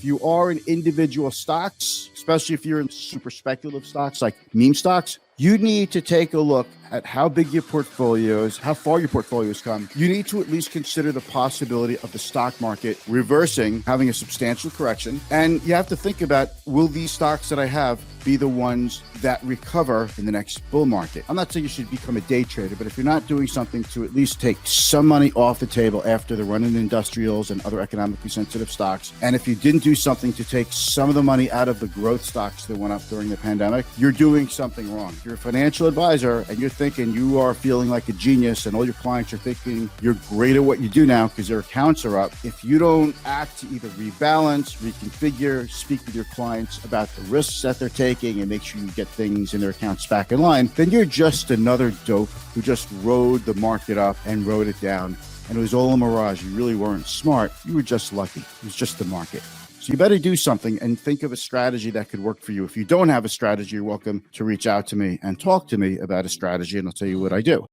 if you are in individual stocks, especially if you're in super speculative stocks like meme stocks, you need to take a look at how big your portfolio is, how far your portfolio's come. You need to at least consider the possibility of the stock market reversing, having a substantial correction. And you have to think about, will these stocks that I have be the ones that recover in the next bull market? I'm not saying you should become a day trader, but if you're not doing something to at least take some money off the table after the run in industrials and other economically sensitive stocks, and if you didn't do something to take some of the money out of the growth stocks that went up during the pandemic, you're doing something wrong. If you're a financial advisor and you're thinking you are feeling like a genius and all your clients are thinking you're great at what you do now because their accounts are up, if you don't act to either rebalance, reconfigure, speak with your clients about the risks that they're taking and make sure you get things in their accounts back in line, then you're just another dope who just rode the market up and rode it down. And it was all a mirage. You really weren't smart. You were just lucky. It was just the market. So you better do something and think of a strategy that could work for you. If you don't have a strategy, you're welcome to reach out to me and talk to me about a strategy, and I'll tell you what I do.